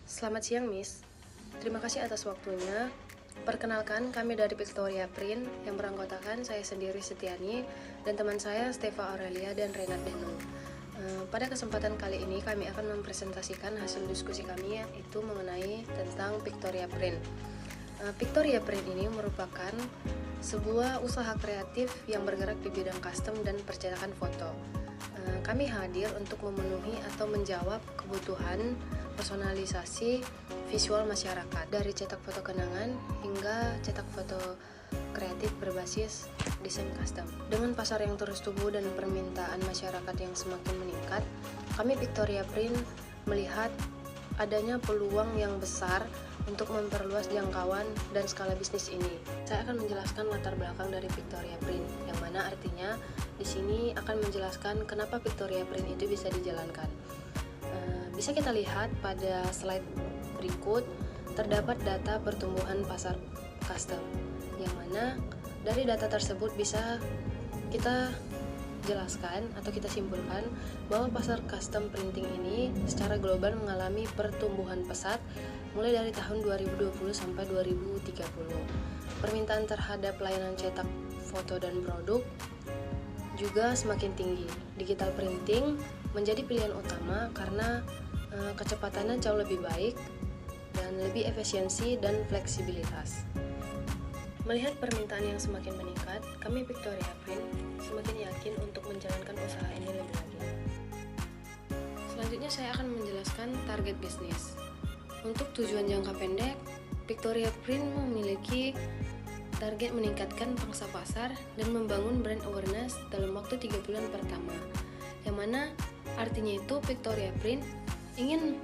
Selamat siang, Miss. Terima kasih atas waktunya. Perkenalkan, kami dari Victoria Print yang beranggotakan saya sendiri Setiani dan teman saya Stefa Aurelia dan Renat Denung. Pada kesempatan kali ini kami akan mempresentasikan hasil diskusi kami yaitu mengenai tentang Victoria Print. Victoria Print ini merupakan sebuah usaha kreatif yang bergerak di bidang custom dan percetakan foto. Kami hadir untuk memenuhi atau menjawab kebutuhan personalisasi visual masyarakat dari cetak foto kenangan hingga cetak foto kreatif berbasis desain custom. Dengan pasar yang terus tumbuh dan permintaan masyarakat yang semakin meningkat, kami Victoria Print melihat adanya peluang yang besar untuk memperluas jangkauan dan skala bisnis ini. Saya akan menjelaskan latar belakang dari Victoria Print, yang mana artinya di sini akan menjelaskan kenapa Victoria Print itu bisa dijalankan. Bisa kita lihat pada slide berikut, terdapat data pertumbuhan pasar custom, yang mana dari data tersebut bisa kita jelaskan atau kita simpulkan bahwa pasar custom printing ini secara global mengalami pertumbuhan pesat mulai dari tahun 2020 sampai 2030. Permintaan terhadap layanan cetak foto dan produk juga semakin tinggi. Digital printing menjadi pilihan utama karena kecepatannya jauh lebih baik dan lebih efisiensi dan fleksibilitas. Melihat permintaan yang semakin meningkat, kami Victoria Print semakin yakin untuk menjalankan usaha ini lebih lanjut. Selanjutnya saya akan menjelaskan target bisnis. Untuk tujuan jangka pendek, Victoria Print memiliki target meningkatkan pangsa pasar dan membangun brand awareness dalam waktu 3 bulan pertama, yang mana artinya itu Victoria Print ingin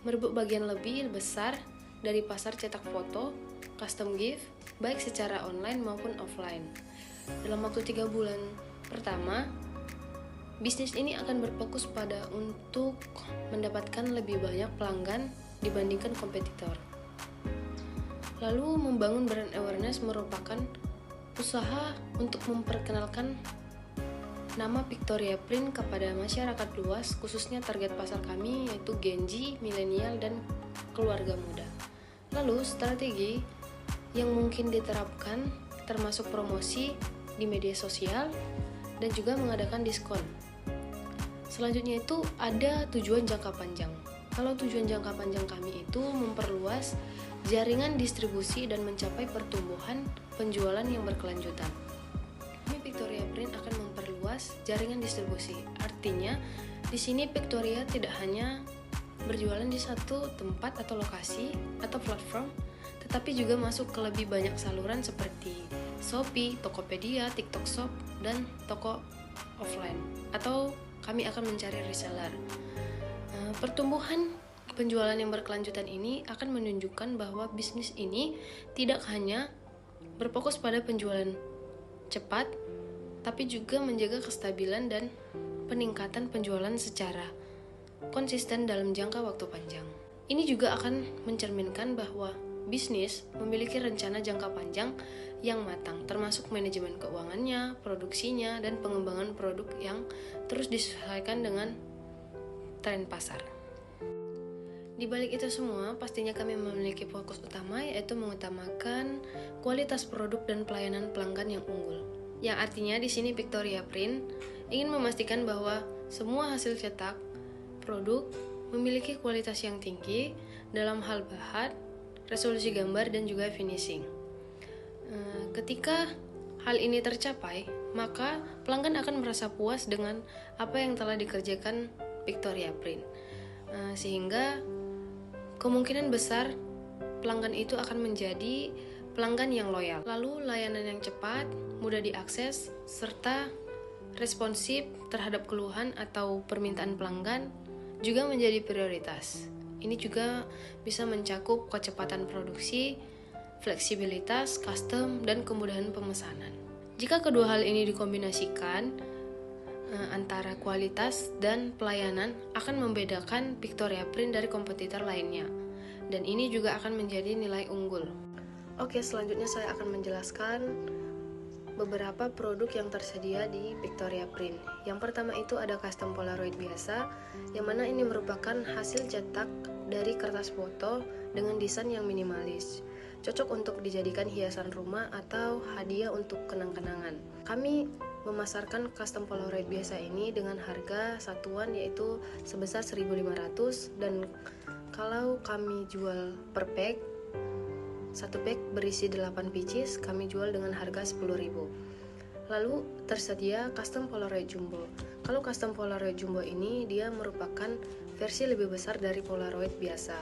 merebut bagian lebih besar dari pasar cetak foto, custom gift, baik secara online maupun offline. Dalam waktu 3 bulan pertama, bisnis ini akan berfokus pada untuk mendapatkan lebih banyak pelanggan dibandingkan kompetitor. Lalu membangun brand awareness merupakan usaha untuk memperkenalkan nama Victoria Print kepada masyarakat luas, khususnya target pasar kami yaitu Gen Z, milenial, dan keluarga muda. Lalu strategi yang mungkin diterapkan termasuk promosi di media sosial dan juga mengadakan diskon. Selanjutnya itu ada tujuan jangka panjang. Kalau tujuan jangka panjang kami itu memperluas jaringan distribusi dan mencapai pertumbuhan penjualan yang berkelanjutan. Kami Victoria Print akan memperluas jaringan distribusi. Artinya, di sini Victoria tidak hanya berjualan di satu tempat atau lokasi atau platform, tetapi juga masuk ke lebih banyak saluran seperti Shopee, Tokopedia, TikTok Shop, dan toko offline. Atau kami akan mencari reseller. Pertumbuhan penjualan yang berkelanjutan ini akan menunjukkan bahwa bisnis ini tidak hanya berfokus pada penjualan cepat, tapi juga menjaga kestabilan dan peningkatan penjualan secara konsisten dalam jangka waktu panjang. Ini juga akan mencerminkan bahwa bisnis memiliki rencana jangka panjang yang matang, termasuk manajemen keuangannya, produksinya, dan pengembangan produk yang terus disesuaikan dengan tren pasar. Di balik itu semua, pastinya kami memiliki fokus utama yaitu mengutamakan kualitas produk dan pelayanan pelanggan yang unggul. Yang artinya di sini Victoria Print ingin memastikan bahwa semua hasil cetak produk memiliki kualitas yang tinggi dalam hal bahan, resolusi gambar, dan juga finishing. Ketika hal ini tercapai, maka pelanggan akan merasa puas dengan apa yang telah dikerjakan Victoria Print, sehingga kemungkinan besar pelanggan itu akan menjadi pelanggan yang loyal. Lalu layanan yang cepat, mudah diakses, serta responsif terhadap keluhan atau permintaan pelanggan juga menjadi prioritas. Ini juga bisa mencakup kecepatan produksi, fleksibilitas, custom, dan kemudahan pemesanan. Jika kedua hal ini dikombinasikan, antara kualitas dan pelayanan akan membedakan Victoria Print dari kompetitor lainnya, dan ini juga akan menjadi nilai unggul. Oke, selanjutnya saya akan menjelaskan beberapa produk yang tersedia di Victoria Print. Yang pertama itu ada custom Polaroid biasa, yang mana ini merupakan hasil cetak dari kertas foto dengan desain yang minimalis. Cocok untuk dijadikan hiasan rumah atau hadiah untuk kenang-kenangan. Kami memasarkan custom Polaroid biasa ini dengan harga satuan yaitu sebesar 1.500, dan kalau kami jual per pack, satu pack berisi 8 pieces, kami jual dengan harga 10.000. Lalu tersedia custom Polaroid Jumbo. Kalau custom Polaroid Jumbo ini dia merupakan versi lebih besar dari Polaroid biasa,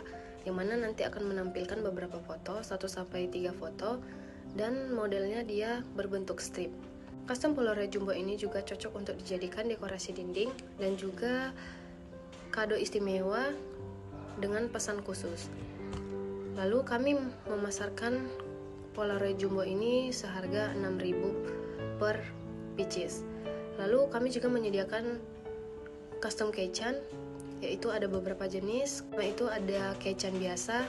yang mana nanti akan menampilkan beberapa foto, 1-3 foto, dan modelnya dia berbentuk strip. Custom Polaroid Jumbo ini juga cocok untuk dijadikan dekorasi dinding dan juga kado istimewa dengan pesan khusus. Lalu kami memasarkan Polaroid Jumbo ini seharga 6.000 per pieces. Lalu kami juga menyediakan custom keychain, yaitu ada beberapa jenis. Itu ada keychain biasa.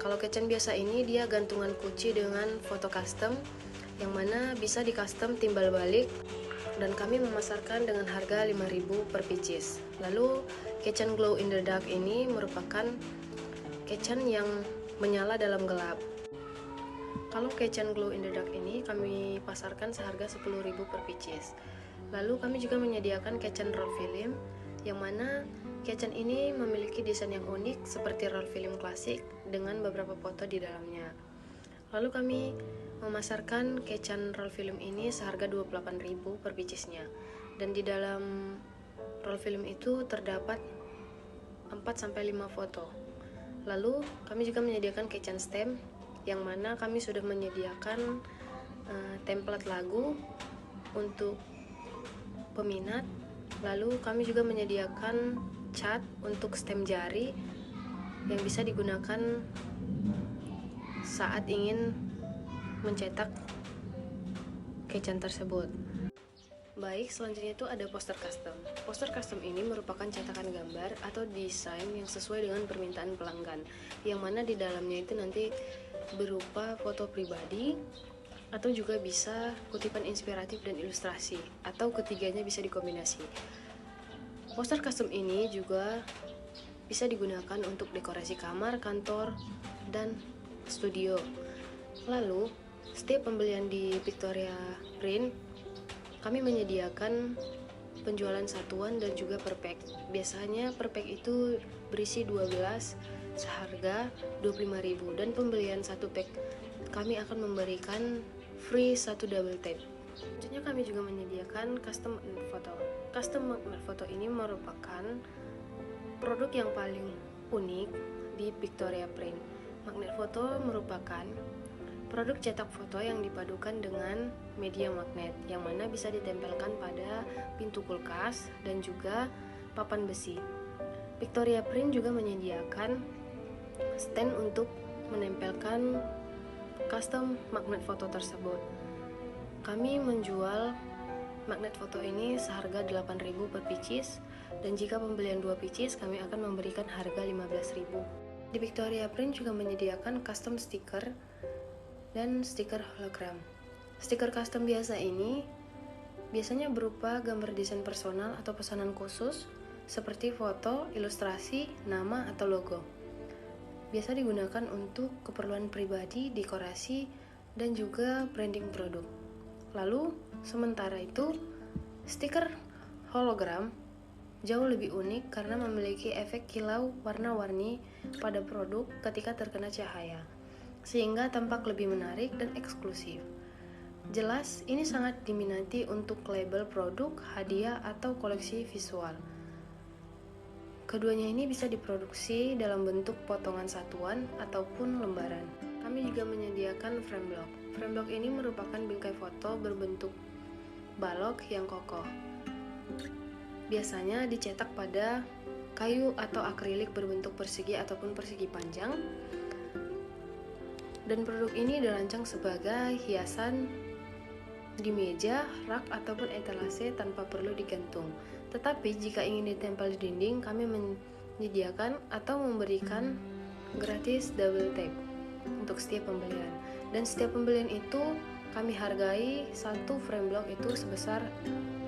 Kalau keychain biasa ini dia gantungan kunci dengan foto custom, yang mana bisa di custom timbal balik, dan kami memasarkan dengan harga 5.000 per pieces. Lalu keychain glow in the dark ini merupakan keychain yang menyala dalam gelap. Kalau keychain glow in the dark ini kami pasarkan seharga 10.000 per pieces. Lalu kami juga menyediakan keychain roll film, yang mana keychain ini memiliki desain yang unik seperti roll film klasik dengan beberapa foto di dalamnya. Lalu kami memasarkan keychain roll film ini seharga 28.000 per piecesnya, dan di dalam roll film itu terdapat 4-5 foto. Lalu kami juga menyediakan keychain stamp, yang mana kami sudah menyediakan template lagu untuk peminat. Lalu kami juga menyediakan cat untuk stem jari yang bisa digunakan saat ingin mencetak keychain tersebut. Baik, selanjutnya itu ada poster custom. Poster custom ini merupakan cetakan gambar atau desain yang sesuai dengan permintaan pelanggan, yang mana di dalamnya itu nanti berupa foto pribadi atau juga bisa kutipan inspiratif dan ilustrasi, atau ketiganya bisa dikombinasi. Poster custom ini juga bisa digunakan untuk dekorasi kamar, kantor, dan studio. Lalu setiap pembelian di Pictoria Print, kami menyediakan penjualan satuan dan juga per pack. Biasanya per pack itu berisi 12 seharga 25.000, dan pembelian satu pack kami akan memberikan free satu double tape. Selanjutnya kami juga menyediakan custom magnet foto. Custom magnet foto ini merupakan produk yang paling unik di Pictoria Print. Magnet foto merupakan produk cetak foto yang dipadukan dengan media magnet, yang mana bisa ditempelkan pada pintu kulkas dan juga papan besi. Pictoria Print juga menyediakan stand untuk menempelkan custom magnet foto tersebut. Kami menjual magnet foto ini seharga 8.000 per pieces, dan jika pembelian 2 pieces kami akan memberikan harga 15.000. Di Pictoria Print juga menyediakan custom stiker dan stiker hologram. Stiker custom biasa ini biasanya berupa gambar desain personal atau pesanan khusus seperti foto, ilustrasi, nama, atau logo. Biasa digunakan untuk keperluan pribadi, dekorasi, dan juga branding produk. Lalu, sementara itu, stiker hologram jauh lebih unik karena memiliki efek kilau warna-warni pada produk ketika terkena cahaya, sehingga tampak lebih menarik dan eksklusif. Jelas, ini sangat diminati untuk label produk, hadiah, atau koleksi visual. Keduanya ini bisa diproduksi dalam bentuk potongan satuan ataupun lembaran. Kami juga menyediakan frame block. Frame block ini merupakan bingkai foto berbentuk balok yang kokoh. Biasanya dicetak pada kayu atau akrilik berbentuk persegi ataupun persegi panjang. Dan produk ini dirancang sebagai hiasan di meja, rak, ataupun etalase tanpa perlu digantung. Tetapi jika ingin ditempel di dinding, kami menyediakan atau memberikan gratis double tape untuk setiap pembelian. Dan setiap pembelian itu kami hargai satu frame block itu sebesar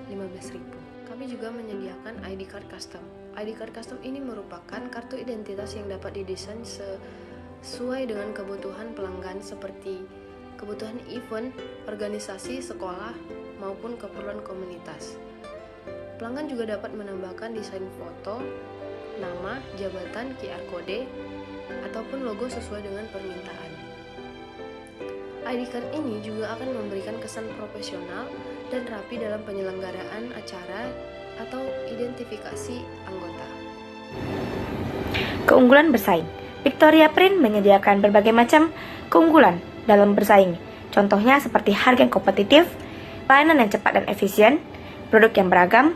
15.000. Kami juga menyediakan ID card custom. ID card custom ini merupakan kartu identitas yang dapat didesain sesuai dengan kebutuhan pelanggan seperti kebutuhan event, organisasi, sekolah, maupun keperluan komunitas. Pelanggan juga dapat menambahkan desain foto, nama, jabatan, QR code, ataupun logo sesuai dengan permintaan. ID card ini juga akan memberikan kesan profesional dan rapi dalam penyelenggaraan acara atau identifikasi anggota. Keunggulan bersaing. Victoria Print menyediakan berbagai macam keunggulan dalam bersaing. Contohnya seperti harga yang kompetitif, pelayanan yang cepat dan efisien, produk yang beragam,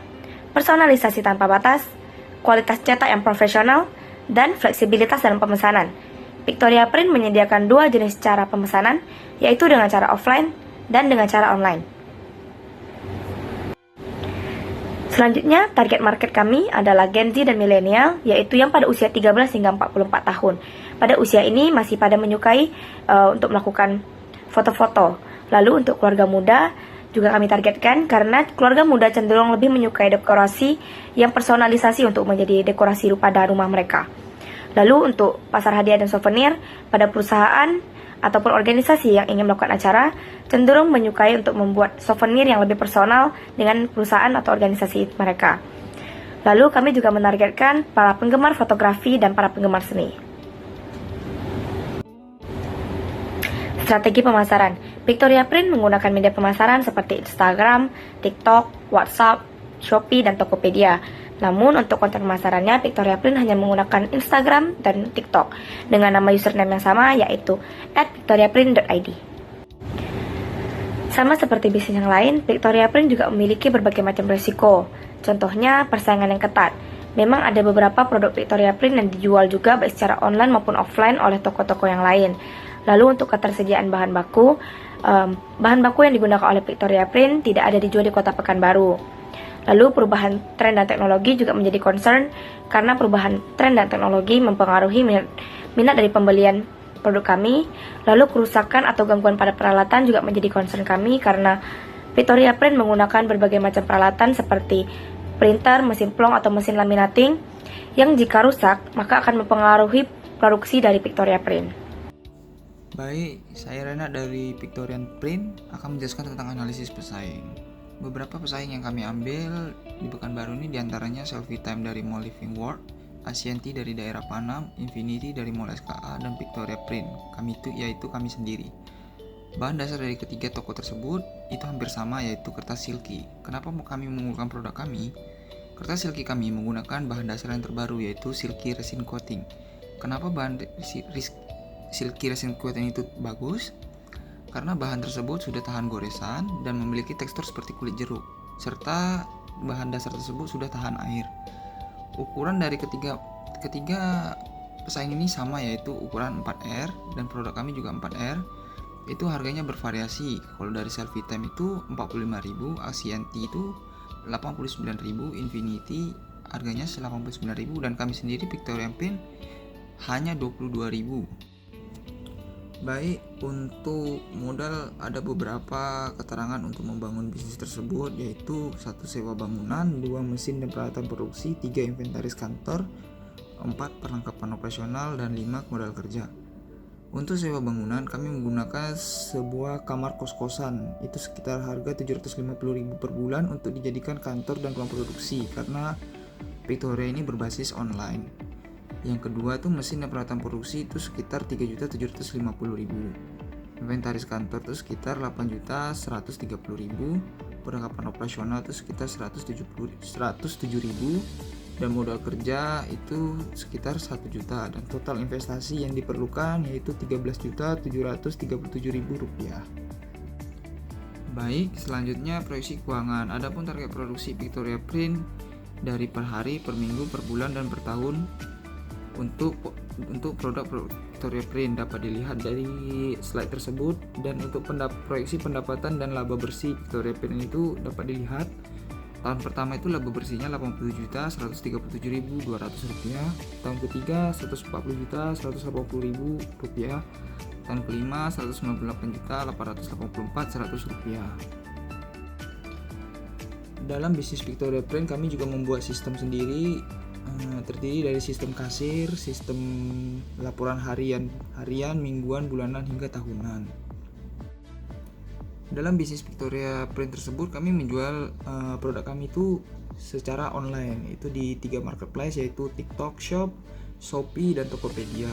personalisasi tanpa batas, kualitas cetak yang profesional, dan fleksibilitas dalam pemesanan. Victoria Print menyediakan dua jenis cara pemesanan, yaitu dengan cara offline dan dengan cara online. Selanjutnya, target market kami adalah Gen Z dan milenial, yaitu yang pada usia 13 hingga 44 tahun. Pada usia ini masih pada menyukai untuk melakukan foto-foto. Lalu untuk keluarga muda juga kami targetkan karena keluarga muda cenderung lebih menyukai dekorasi yang personalisasi untuk menjadi dekorasi pada rumah mereka. Lalu untuk pasar hadiah dan souvenir, pada perusahaan ataupun organisasi yang ingin melakukan acara cenderung menyukai untuk membuat souvenir yang lebih personal dengan perusahaan atau organisasi mereka. Lalu kami juga menargetkan para penggemar fotografi dan para penggemar seni. Strategi pemasaran. Victoria Print menggunakan media pemasaran seperti Instagram, TikTok, WhatsApp, Shopee, dan Tokopedia. Namun untuk konten pemasarannya, Victoria Print hanya menggunakan Instagram dan TikTok dengan nama username yang sama, yaitu @victoriaprint.id. Sama seperti bisnis yang lain, Victoria Print juga memiliki berbagai macam risiko. Contohnya, persaingan yang ketat. Memang ada beberapa produk Victoria Print yang dijual juga baik secara online maupun offline oleh toko-toko yang lain. Lalu untuk ketersediaan bahan baku yang digunakan oleh Victoria Print tidak ada dijual di Kota Pekanbaru. Lalu perubahan tren dan teknologi juga menjadi concern karena perubahan tren dan teknologi mempengaruhi minat dari pembelian produk kami. Lalu kerusakan atau gangguan pada peralatan juga menjadi concern kami karena Victoria Print menggunakan berbagai macam peralatan seperti printer, mesin plong atau mesin laminating yang jika rusak maka akan mempengaruhi produksi dari Victoria Print. Baik, saya Renat dari Victorian Print akan menjelaskan tentang analisis pesaing. Beberapa pesaing yang kami ambil di Pekanbaru ini diantaranya Selfie Time dari Mall Living World, Asianti dari daerah Panam, Infinity dari Mall SKA, dan Victoria Print. Yaitu kami sendiri. Bahan dasar dari ketiga toko tersebut itu hampir sama, yaitu kertas silky. Kenapa kami menggunakan produk kami? Kertas silky kami menggunakan bahan dasar yang terbaru, yaitu silky resin coating. Kenapa bahan silky resin coating itu bagus? Karena bahan tersebut sudah tahan goresan dan memiliki tekstur seperti kulit jeruk, serta bahan dasar tersebut sudah tahan air. Ukuran dari ketiga pesaing ini sama, yaitu ukuran 4R, dan produk kami juga 4R. Itu harganya bervariasi. Kalau dari Selfie Time itu 45.000, Asianti itu 89.000, Infinity harganya 89.000, dan kami sendiri Victoria Print hanya 22.000. Baik, untuk modal ada beberapa keterangan untuk membangun bisnis tersebut, yaitu 1. Sewa bangunan, 2. Mesin dan peralatan produksi, 3. Inventaris kantor, 4. Perlengkapan operasional, dan 5. Modal kerja. Untuk sewa bangunan, kami menggunakan sebuah kamar kos-kosan, itu sekitar harga 750.000 per bulan untuk dijadikan kantor dan ruang produksi, karena Victoria ini berbasis online. Yang kedua itu mesin dan peralatan produksi itu sekitar 3.750.000. Inventaris kantor itu sekitar 8.130.000. Perlengkapan operasional itu sekitar 107.000, dan modal kerja itu sekitar 1 juta, dan total investasi yang diperlukan yaitu 13.737.000 rupiah. Baik, selanjutnya proyeksi keuangan. Adapun target produksi Victoria Print dari per hari, per minggu, per bulan, dan per tahun untuk produk Victoria Print dapat dilihat dari slide tersebut. Dan untuk proyeksi pendapatan dan laba bersih Victoria Print itu dapat dilihat. Tahun pertama itu laba bersihnya 80.137.200 rupiah, tahun ketiga 140.180.000 rupiah, tahun kelima 198.884.100 rupiah. Dalam bisnis Victoria Print kami juga membuat sistem sendiri terdiri dari sistem kasir, sistem laporan harian, mingguan, bulanan, hingga tahunan. Dalam bisnis Victoria Print tersebut, kami menjual produk kami itu secara online, itu di 3 marketplace, yaitu TikTok Shop, Shopee, dan Tokopedia.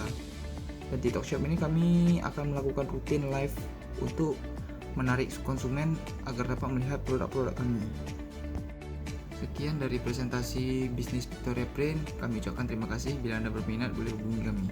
Dan TikTok Shop ini kami akan melakukan rutin live untuk menarik konsumen agar dapat melihat produk-produk kami. Sekian dari presentasi bisnis Victoria Print. Kami ucapkan terima kasih. Bila Anda berminat, boleh hubungi kami.